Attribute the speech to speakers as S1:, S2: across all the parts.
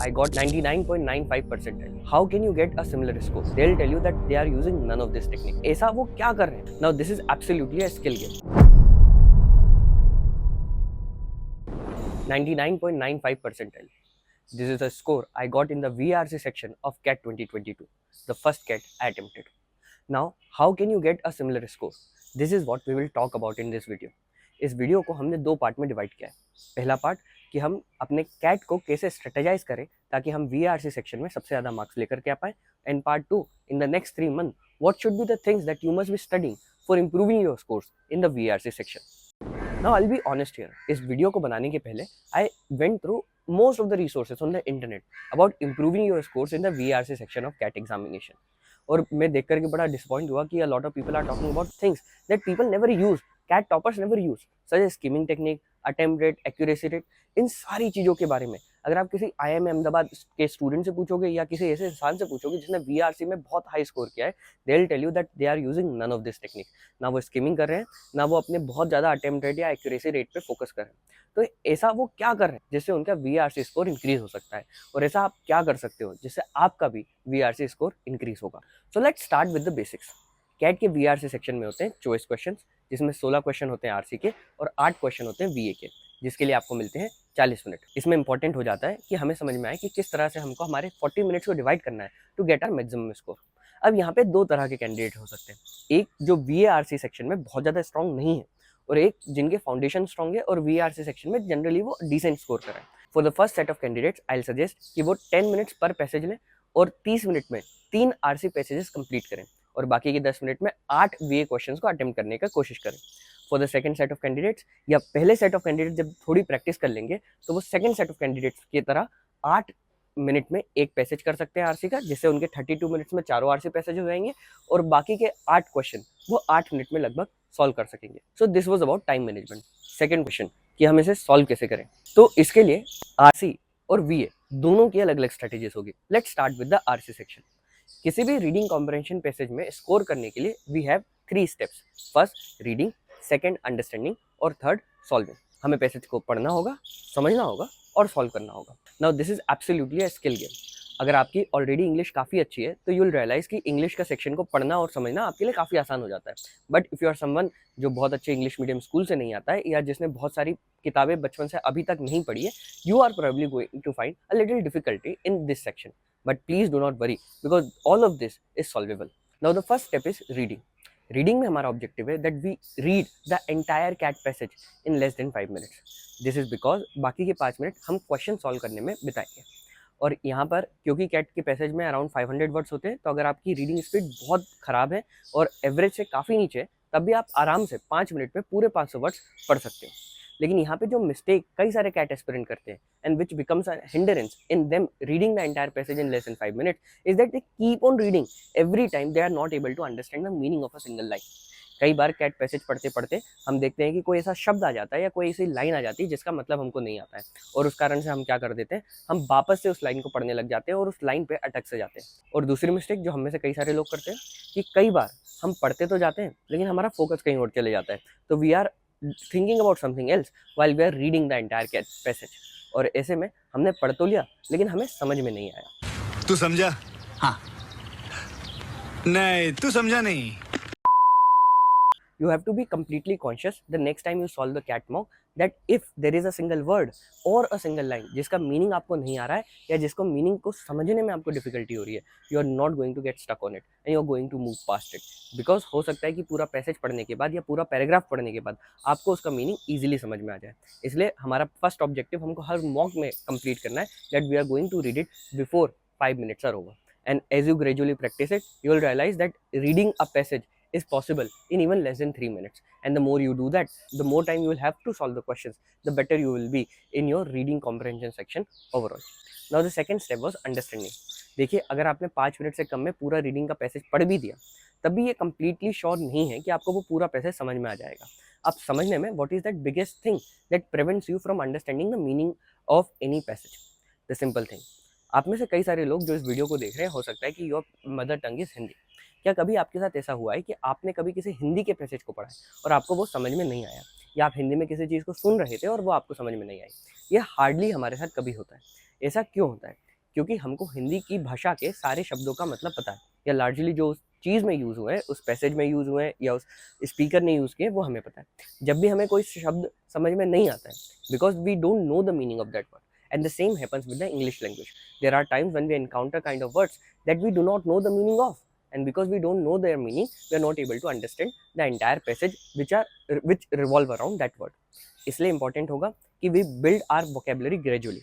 S1: I got 99.95 percentile. How can you get a similar score? They'll tell you that they are using none of this technique. ऐसा वो क्या कर रहे हैं? Now this is absolutely a skill game. 99.95 percentile. This is the score I got in the VRC section of CAT 2022, the first CAT I attempted. Now, how can you get a similar score? This is what we will talk about in this video. इस video को हमने दो part में divide किया है. पहला part कि हम अपने कैट को कैसे स्ट्रेटेजाइज करें ताकि हम VRC सेक्शन में सबसे ज़्यादा मार्क्स लेकर के आ पाएँ. And part 2, in the next 3 month what should be the things that you must be studying for improving your scores in the VRC section. Now I will be honest here. इस video को बनाने के पहले I went through most of the resources on the internet about improving your scores in the VRC section of CAT examination. और मैं देख करके बड़ा डिसपॉइंट हुआ कि a lot of people are talking about things that people never use, CAT toppers never use, such as skimming technique, attempt rate, accuracy rate. इन सारी चीज़ों के बारे में अगर आप किसी IIM अहमदाबाद के स्टूडेंट से पूछोगे या किसी ऐसे इंसान से पूछोगे जिसने VRC में बहुत हाई स्कोर किया है, they will tell you that they are using none of this technique. ना वो स्किमिंग कर रहे हैं, ना वो अपने बहुत ज़्यादा अटेम्प्ट रेट या एक्यूरेसी रेट पे फोकस कर रहे हैं. तो ऐसा वो क्या कर रहे हैं जिससे उनका VRC स्कोर इंक्रीज हो सकता है, और ऐसा आप क्या कर सकते हो जिससे आपका भी VRC स्कोर इंक्रीज होगा. So let's start with the basics. CAT के VRC सेक्शन में होते हैं चॉइस क्वेश्चन, जिसमें 16 क्वेश्चन होते हैं RC के और 8 क्वेश्चन होते हैं VA के, जिसके लिए आपको मिलते हैं 40 मिनट. इसमें इंपॉर्टेंट हो जाता है कि हमें समझ में आए कि किस तरह से हमको हमारे 40 मिनट्स को डिवाइड करना है to get our maximum score. अब यहाँ पे दो तरह के कैंडिडेट हो सकते हैं. एक जो VARC सेक्शन में बहुत ज़्यादा स्ट्रॉन्ग नहीं है, और एक जिनके फाउंडेशन स्ट्रॉन्ग है और VRC सेक्शन में जनरली वो डिसेंट स्कोर करें. For the first set of candidates I will suggest कि वो 10 मिनट्स पर पैसेज लें और 30 मिनट में 3 RC पैसेजेस कंप्लीट करें, और बाकी के 10 मिनट में 8 VA क्वेश्चंस को अटेम्प्ट करने का कोशिश करें. For the second set of candidates, या पहले सेट ऑफ कैंडिडेट्स जब थोड़ी प्रैक्टिस कर लेंगे तो वो सेकंड सेट ऑफ कैंडिडेट्स की तरह 8 मिनट में एक पैसेज कर सकते हैं RC का, जिससे उनके 32 मिनट्स में चारों RC पैसेज हो जाएंगे, और बाकी के 8 क्वेश्चन वो 8 मिनट में लगभग सॉल्व कर सकेंगे. So this was about time management. Second question कि हम इसे सॉल्व कैसे करें, तो इसके लिए RC और VA दोनों की अलग अलग स्ट्रेटेजीज होगी. Let's start with the RC section. किसी भी रीडिंग कॉम्प्रहेंशन पैसेज में स्कोर करने के लिए we have 3 steps. First reading, second understanding, और थर्ड सॉल्विंग. हमें पैसेज को पढ़ना होगा, समझना होगा और सॉल्व करना होगा. Now this is absolutely a skill game. अगर आपकी ऑलरेडी इंग्लिश काफ़ी अच्छी है तो यू विल रियलाइज़ कि इंग्लिश का सेक्शन को पढ़ना और समझना आपके लिए काफ़ी आसान हो जाता है. But if you are someone जो बहुत अच्छे इंग्लिश मीडियम स्कूल से नहीं आता है, या जिसने बहुत सारी किताबें बचपन से अभी तक नहीं पढ़ी है, you are probably going to find a little difficulty in this section. But please do not worry, because all of this is solvable. Now the first step is reading. Reading में हमारा ऑब्जेक्टिव है that we read the entire CAT passage in less than 5 minutes. This is because बाकी के 5 minute हम question solve करने में बिताएंगे. और यहाँ पर क्योंकि कैट के पैसेज में अराउंड 500 वर्ड्स होते हैं, तो अगर आपकी रीडिंग स्पीड बहुत ख़राब है और एवरेज से काफ़ी नीचे है, तब भी आप आराम से 5 मिनट में पूरे 500 वर्ड्स पढ़ सकते हो. लेकिन यहाँ पे जो मिस्टेक कई सारे कैट एस्पिरेंट करते हैं, and which becomes a hindrance in them reading the entire passage in less than 5 minutes, is that they keep on reading every time they are not able to understand the meaning of a single line. कई बार cat passage पढ़ते पढ़ते हम देखते हैं कि कोई ऐसा शब्द आ जाता है या कोई ऐसी लाइन आ जाती है जिसका मतलब हमको नहीं आता है, और उस कारण से हम क्या कर देते हैं, हम वापस से उस लाइन को पढ़ने लग जाते हैं और उस लाइन पे अटक से जाते हैं. और दूसरी मिस्टेक जो हम में से कई सारे लोग करते हैं कि कई बार हम पढ़ते तो जाते हैं लेकिन हमारा फोकस कहीं और चले जाता है, तो we are thinking about something else while we are reading the entire CAT passage. और ऐसे में हमने पढ़ तो लिया लेकिन हमें समझ में नहीं आया.
S2: तू समझा? हाँ. नहीं, तू समझा नहीं.
S1: You have to be completely conscious the next time you solve the CAT mock that if there is a single word or a single line जिसका मीनिंग आपको नहीं आ रहा है या जिसको मीनिंग को समझने में आपको डिफिकल्टी हो रही है, you are not going to get stuck on it and you are going to move past it, because हो सकता है कि पूरा पैसेज पढ़ने के बाद या पूरा पैराग्राफ पढ़ने के बाद आपको उसका मीनिंग ईजिली समझ में आ जाए. इसलिए हमारा फर्स्ट ऑब्जेक्टिव हमको हर मॉक में कंप्लीट करना है that we are going to read it before 5 minutes are over. And as you gradually practice it, you will realize that reading a passage is possible in even less than 3 minutes. And the more you do that, the more time you will have to solve the questions, the better you will be in your reading comprehension section overall. Now the second step was understanding. देखिए, अगर आपने 5 minute से कम में पूरा reading का passage पढ़ भी दिया, तब भी ये कम्प्लीटली श्योर नहीं है कि आपको वो पूरा पैसेज समझ में आ जाएगा. आप समझने में what is that biggest thing that prevents you from understanding the meaning of any passage? The simple thing. आप में से कई सारे लोग जो इस वीडियो को देख रहे हैं, हो सकता है कि your mother tongue is Hindi. क्या कभी आपके साथ ऐसा हुआ है कि आपने कभी किसी हिंदी के पैसेज को पढ़ा है और आपको वो समझ में नहीं आया, या आप हिंदी में किसी चीज़ को सुन रहे थे और वो आपको समझ में नहीं आई? ये हार्डली हमारे साथ कभी होता है. ऐसा क्यों होता है? क्योंकि हमको हिंदी की भाषा के सारे शब्दों का मतलब पता है, या लार्जली जो उस चीज़ में यूज़ हुए हैं, उस पैसेज में यूज़ हुए हैं, या उस स्पीकर ने यूज़ किए वो हमें पता है। जब भी हमें कोई शब्द समझ में नहीं आता है, because we don't know the meaning of that word, and the same happens with the English language. There are times when we encounter kind of words that we do not know the meaning of, and because we don't know their meaning, we are not able to understand the entire passage which revolve around that word. इसलिए important होगा कि we build our vocabulary gradually,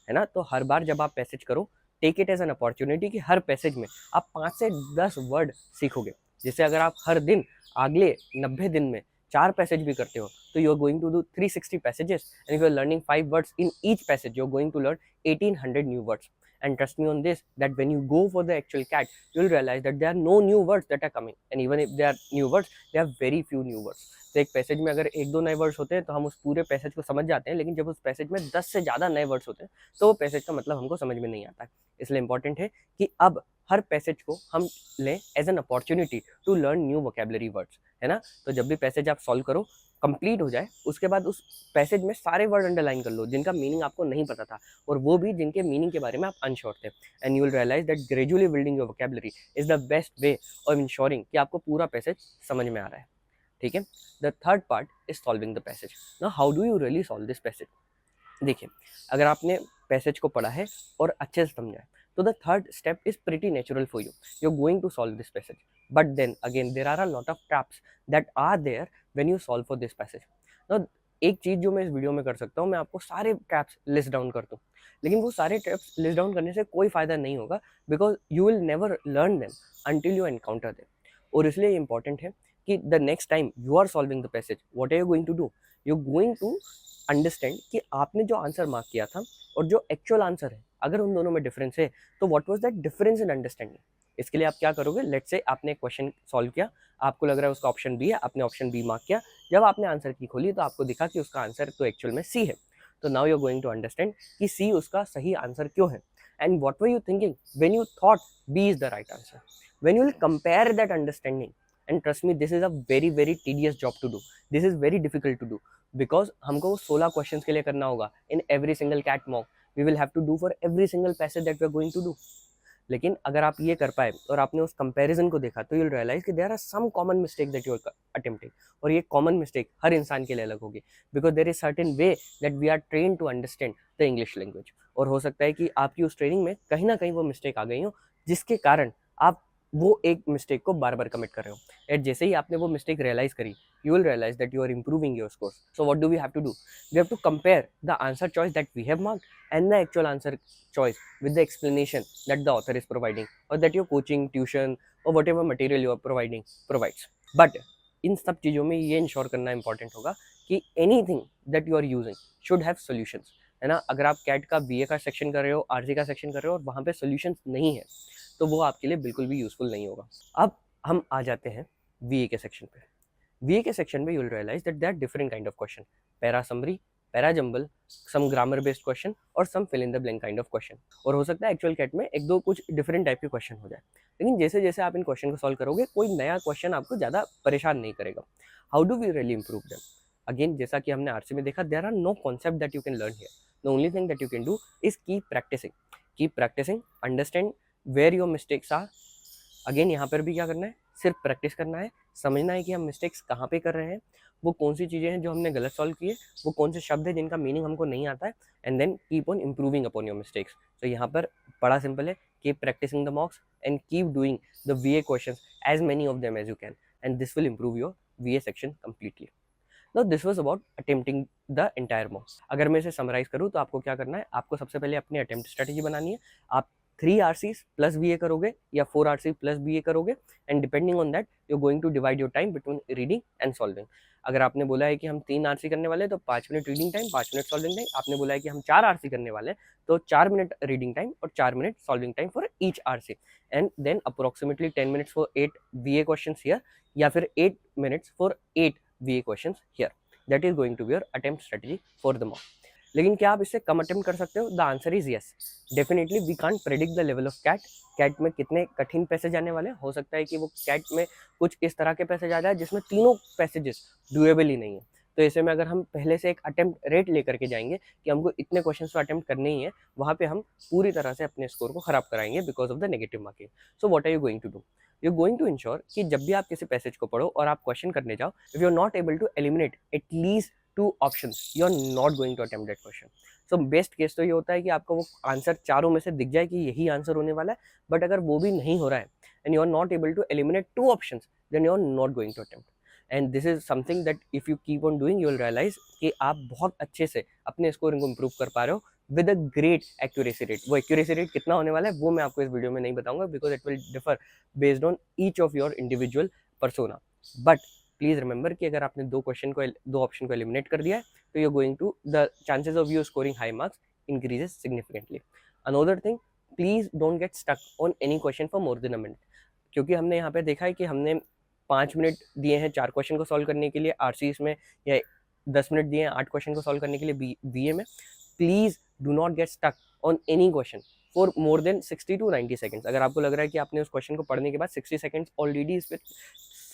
S1: है ना। तो हर बार जब आप पैसेज करो, take it as an opportunity कि हर पैसेज में आप 5 से 10 वर्ड सीखोगे। जैसे अगर आप हर दिन अगले 90 दिन में 4 पैसेज भी करते हो, तो you are going to do 360 passages, and if you are learning 5 words in each passage, you are going to learn 1800 new words. And trust me on this, that when you go for the actual CAT, you'll realize that there are no new words that are coming, and even if there are new words, there are very few new words. तो एक passage में अगर 1-2 नए words होते हैं तो हम उस पूरे पैसेज को समझ जाते हैं, लेकिन जब उस पैसेज में 10 से ज़्यादा नए वर्ड्स होते हैं तो वो पैसेज का मतलब हमको समझ में नहीं आता है। इसलिए इंपॉर्टेंट है कि अब हर पैसेज को हम लें as an opportunity to learn new vocabulary words, है ना। तो जब भी पैसेज आप सॉल्व करो, कंप्लीट हो जाए, उसके बाद उस पैसेज में सारे वर्ड अंडरलाइन कर लो जिनका मीनिंग आपको नहीं पता था, और वो भी जिनके मीनिंग के बारे में आप अनश्योर थे, and you will realise that gradually building your vocabulary is the best way of ensuring कि आपको पूरा पैसेज समझ में आ रहा है। ठीक है। The third part is solving the passage. Now how do you really solve this passage? देखिए, अगर आपने पैसेज को पढ़ा है और अच्छे से समझा है, तो the third step is pretty natural for you, you are going to solve this passage. But then again there are a lot of traps that are there when you solve for this passage. Now एक चीज़ जो मैं इस video में कर सकता हूँ, मैं आपको सारे ट्रैप्स लिस्ट डाउन कर दूँ, लेकिन वो सारे ट्रैप्स लिस्ट डाउन करने से कोई फ़ायदा नहीं होगा, because you will never learn them until you encounter them. और इसलिए इंपॉर्टेंट है कि the next time you are solving the passage, what are you going to do? You going to understand कि आपने जो आंसर मार्क किया था और जो एक्चुअल आंसर है, अगर उन दोनों में डिफरेंस है, तो what was that difference in understanding. इसके लिए आप क्या करोगे? लेट्स से आपने क्वेश्चन सॉल्व किया, आपको लग रहा है उसका ऑप्शन बी है, आपने ऑप्शन बी मार्क किया, जब आपने आंसर की खोली तो आपको दिखा कि उसका आंसर तो एक्चुअल में सी है। तो now you are going to understand कि सी उसका सही आंसर क्यों है, and what were you thinking when you thought B is the right answer. When you will compare that understanding, and trust me, this is a very very tedious job to do, this is very difficult to do, because हमको 16 questions के लिए करना होगा in every single CAT mock, we will have to do for every single passage that we are going to do. लेकिन अगर आप ये कर पाए और आपने उस कंपैरिजन को देखा, तो यू विल रियलाइज कि there are some common mistake that you are attempting, और ये कॉमन मिस्टेक हर इंसान के लिए अलग होगी, because there is certain way that we are train to understand the English language. और हो सकता है कि आपकी उस ट्रेनिंग में कहीं ना कहीं वो मिस्टेक आ गई हो, जिसके कारण आप वो एक मिस्टेक को बार बार कमिट कर रहे हो, एंड जैसे ही आपने वो मिस्टेक रियलाइज करी, you will realize that you are improving your scores. So what do we have to do? We have to compare the answer choice that we have marked and the actual answer choice with the explanation that the author is providing, or that your coaching, tuition, or whatever material you are providing provides. But इन सब चीज़ों में ये ensure करना important होगा कि anything that you are using should have solutions, है ना। अगर आप कैट का बीए का सेक्शन कर रहे हो, आरसी का सेक्शन कर रहे हो, और वहाँ पे सॉल्यूशंस नहीं है, तो वो आपके लिए बिल्कुल भी यूजफुल नहीं होगा। अब हम आ जाते हैं वीए के सेक्शन पे। वीए के सेक्शन में you will realise that there are different kind of question, para summary, para jumble, some grammar based question, और some fill in the blank kind of question. और हो सकता है एक्चुअल कैट में एक दो कुछ डिफरेंट टाइप के क्वेश्चन हो जाए, लेकिन जैसे जैसे आप इन क्वेश्चन को सॉल्व करोगे, कोई नया क्वेश्चन आपको ज़्यादा परेशान नहीं करेगा। How do we really improve them? Again, जैसा कि हमने आरसी में देखा, there are no concept that you can learn here, the only thing that you can do is keep practising, understand where your mistakes are. Again यहाँ पर भी क्या करना है? सिर्फ प्रैक्टिस करना है, समझना है कि हम मिस्टेक्स कहाँ पे कर रहे हैं, वो कौन सी चीज़ें हैं जो हमने गलत सॉल्व की है, वो कौन से शब्द हैं जिनका मीनिंग हमको नहीं आता है, and then keep on improving upon your mistakes. तो यहाँ पर बड़ा सिंपल है, keep practising the mocks and keep doing the VA questions as many of them as you can, and this will improve your VA section completely. Now this was about attempting the entire mock. अगर मैं इसे summarise करूँ तो आपको क्या करना है? आपको सबसे पहले अपनी अटेम्प्ट स्ट्रेटेजी बनानी है। आप 3 RCs प्लस BA करोगे या 4 RC प्लस BA करोगे, and depending on that you are going to divide your time between reading and solving. अगर आपने बोला है कि हम 3 RC करने वाले हैं तो 5 minute reading time, 5 minute solving time. आपने बोला है कि हम 4 RC करने वाले हैं तो 4 मिनट रीडिंग टाइम और 4 minute solving time for each RC, and then approximately 10 minutes for 8 BA questions here, या फिर 8 minutes for 8 BA questions here. That is going to be your attempt strategy for the mock. लेकिन क्या आप इससे कम attempt कर सकते हो? The answer is yes, definitely. We can't predict the level of CAT. CAT में कितने कठिन पैसेज आने वाले हैं, हो सकता है कि वो कैट में कुछ इस तरह के पैसेज आ जाए जिसमें तीनों पैसेजेस डूएबल ही नहीं है, तो ऐसे में अगर हम पहले से एक अटेम्प्ट रेट लेकर के जाएंगे कि हमको इतने क्वेश्चन तो अटेम्प्ट करने ही है, वहाँ पे हम पूरी तरह से अपने स्कोर को खराब कराएंगे because of the negative marking. So what are you going to do? You going to ensure कि जब भी आप किसी पैसेज को पढ़ो और आप क्वेश्चन करने जाओ, if you are not able to eliminate at least 2 options, you are not going to attempt that question. So best case तो ये होता है कि आपको वो आंसर चारों में से दिख जाए कि यही आंसर होने वाला है, बट अगर वो भी नहीं हो रहा है and you are not able to eliminate 2 options, then you are not going to attempt. And this is something that if you keep on doing, you will realise कि आप बहुत अच्छे से अपने स्कोरिंग को इम्प्रूव कर पा रहे हो with a great accuracy rate. वो एक्यूरेसी रेट कितना होने वाला है वो मैं आपको इस वीडियो में नहीं बताऊंगा, because it will differ based on each of your individual persona. But please remember कि अगर आपने दो ऑप्शन को एलिमिनेट कर दिया है, तो you going to the chances of you scoring high marks increases significantly. Another thing, please don't get stuck on any question for more than a minute. क्योंकि हमने यहाँ पे देखा है कि हमने 5 मिनट दिए हैं 4 क्वेश्चन को सॉल्व करने के लिए आरसीएस में, या 10 मिनट दिए हैं 8 क्वेश्चन को सॉल्व करने के लिए बीए में. Please do not get stuck on any question for more than 60 to 90 seconds. अगर आपको लग रहा है कि आपने उस क्वेश्चन को पढ़ने के बाद 60 सेकेंड्स ऑलरेडी इस पर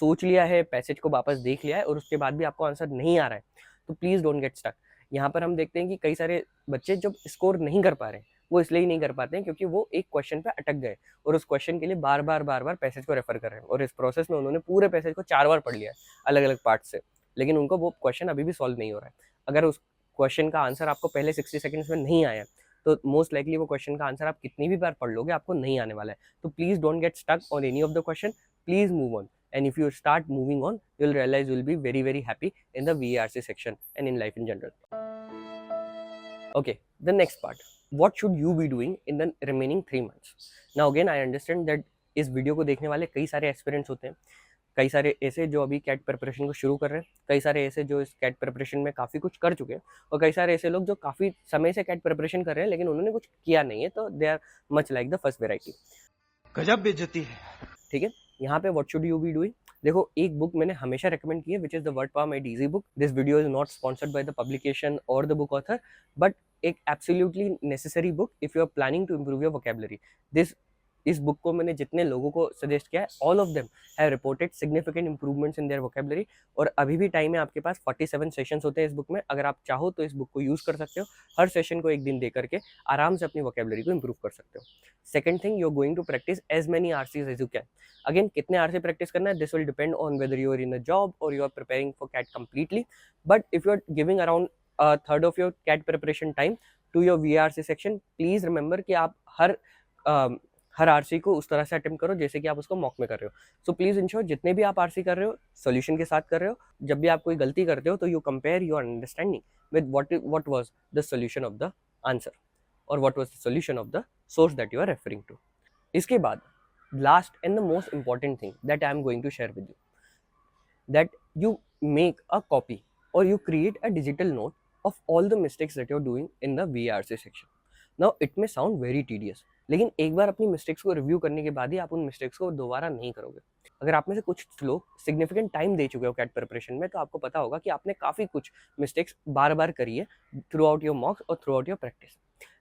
S1: सोच लिया है, पैसेज को वापस देख लिया है और उसके बाद भी आपको आंसर नहीं आ रहा है, तो प्लीज डोंट गेट स्टक. यहाँ पर हम देखते हैं कि कई सारे बच्चे जब स्कोर नहीं कर पा रहे हैं, वो इसलिए ही नहीं कर पाते हैं क्योंकि वो एक क्वेश्चन पे अटक गए और उस क्वेश्चन के लिए बार बार पैसेज को रेफर कर रहे हैं, और इस प्रोसेस में उन्होंने पूरे पैसेज को 4 बार पढ़ लिया है अलग अलग पार्ट से, लेकिन उनको वो क्वेश्चन अभी भी सॉल्व नहीं हो रहा है. अगर उस क्वेश्चन का आंसर आपको पहले 60 सेकेंड्स में नहीं आया, तो मोस्ट लाइकली वो क्वेश्चन का आंसर आप कितनी भी बार पढ़ लोगे आपको नहीं आने वाला है. तो please don't get stuck on any of the question, please move on. And if you start moving on, you'll realize you'll be very, very happy in the VRC section and in life in general. Okay, the next part. What should you be doing in the remaining 3 months? Now again, I understand that इस video को देखने वाले कई सारे aspirants होते हैं, कई सारे ऐसे जो अभी कैट प्रिपरेशन को शुरू कर रहे हैं, कई सारे ऐसे जो इस कैट प्रिपरेशन में काफ़ी कुछ कर चुके हैं, और कई सारे ऐसे लोग जो काफ़ी समय से कैट प्रिपरेशन कर रहे हैं लेकिन उन्होंने कुछ किया नहीं है, तो they are much like the first variety.
S2: गजब बेइज्जती है.
S1: ठीक है, यहाँ पे what should you be doing? देखो, एक बुक मैंने हमेशा रेकमेंड की है, which is the word power made easy book. This video is not sponsored by the publication और द बुक ऑथर, बट एक absolutely necessary book if you are planning to improve your vocabulary. इस book को मैंने जितने लोगों को suggest किया है, all of them have reported significant improvements in their vocabulary. और अभी भी टाइम है आपके पास, 47 सेशंस होते हैं इस बुक में. अगर आप चाहो तो इस बुक को यूज़ कर सकते हो, हर सेशन को एक दिन दे करके आराम से अपनी वोकैबुलरी को इंप्रूव कर सकते हो. Second thing, you are going to practise as many RCs as you can. Again, कितने आरसी प्रैक्टिस करना है, this will depend on whether you are in a job or you are preparing for CAT completely. But if you are giving around third of your CAT preparation time to your VRC section, please remember कि आप हर RC को उस तरह से attempt करो जैसे कि आप उसको मॉक में कर रहे हो. सो प्लीज इंश्योर जितने भी आप आरसी कर रहे हो सोल्यूशन के साथ कर रहे हो. जब भी आप कोई गलती करते हो तो you compare your understanding with what was the solution of the answer or what was the solution of the source that you are referring to. इसके बाद last and the most important thing that I am going to share with you, that you make a copy or you create a digital note of all the mistakes that you're doing in the VRC section. Now it may sound very tedious, लेकिन एक बार अपनी mistakes को review करने के बाद ही आप उन mistakes को दोबारा नहीं करोगे. अगर आप में से कुछ लोग सिग्निफिकेंट टाइम दे चुके हो कैट प्रिपरेशन में, तो आपको पता होगा कि आपने काफ़ी कुछ मिस्टेक्स बार बार करी है थ्रू आउट योर मॉक्स और throughout your practice,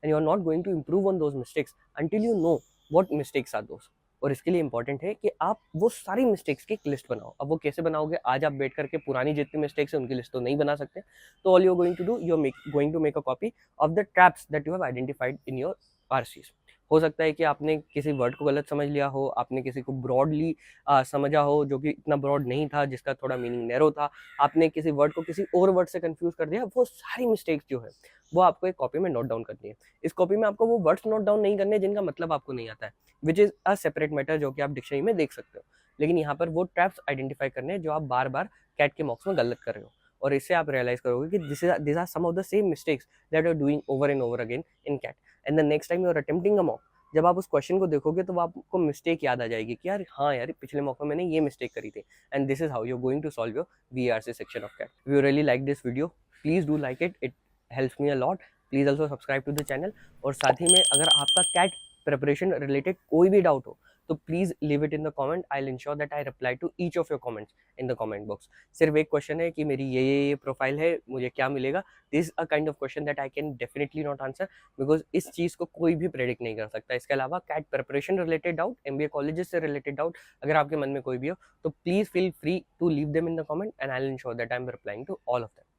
S1: and you are not going to improve on those mistakes until you know what mistakes are those. और इसके लिए इंपॉर्टेंट है कि आप वो सारी मिस्टेक्स की एक लिस्ट बनाओ. अब वो कैसे बनाओगे? आज आप बैठ करके पुरानी जितनी मिस्टेक्स है उनकी लिस्ट तो नहीं बना सकते, तो all you are going to do, you are going to make a copy of the traps that you have identified in your RCs. हो सकता है कि आपने किसी वर्ड को गलत समझ लिया हो, आपने किसी को ब्रॉडली समझा हो जो कि इतना ब्रॉड नहीं था, जिसका थोड़ा मीनिंग नैरो था, आपने किसी वर्ड को किसी और वर्ड से कंफ्यूज कर दिया. वो सारी मिस्टेक्स जो है वो आपको एक कॉपी में नोट डाउन करनी है. इस कॉपी में आपको वो वर्ड्स नोट डाउन नहीं करने जिनका मतलब आपको नहीं आता है, which is a separate matter, जो कि आप डिक्शनरी में देख सकते हो. लेकिन यहाँ पर वो ट्रैप्स आइडेंटिफाई करने हैं जो आप बार बार कैट के मॉक्स में गलत कर रहे हो, और इससे आप रियलाइज करोगे कि this are some of the same mistakes that are doing over and over again in CAT. And the next time you are attempting a mock, जब आप उस क्वेश्चन को देखोगे तो आपको मिस्टेक याद आ जाएगी कि यार हाँ यार, पिछले मॉक में मैंने ये मिस्टेक करी थी. And this is how you are going to solve your VRC section of CAT. If you really like this video, please do like it helps me a lot. Please also subscribe to the channel. और साथ ही में अगर आपका cat preparation related कोई भी doubt हो तो please leave it in the comment, I will ensure that I reply to each of your comments in the comment box. सिर्फ एक क्वेश्चन है कि मेरी ये प्रोफाइल है, मुझे क्या मिलेगा, this a kind of question that I can definitely not answer, because इस चीज़ को कोई भी प्रेडिक्ट नहीं कर सकता। इसके अलावा CAT preparation related doubt, MBA colleges से रिलेटेड डाउट अगर आपके मन में कोई भी हो, तो please feel free to leave them in the comment and I will ensure that I am replying to all of them.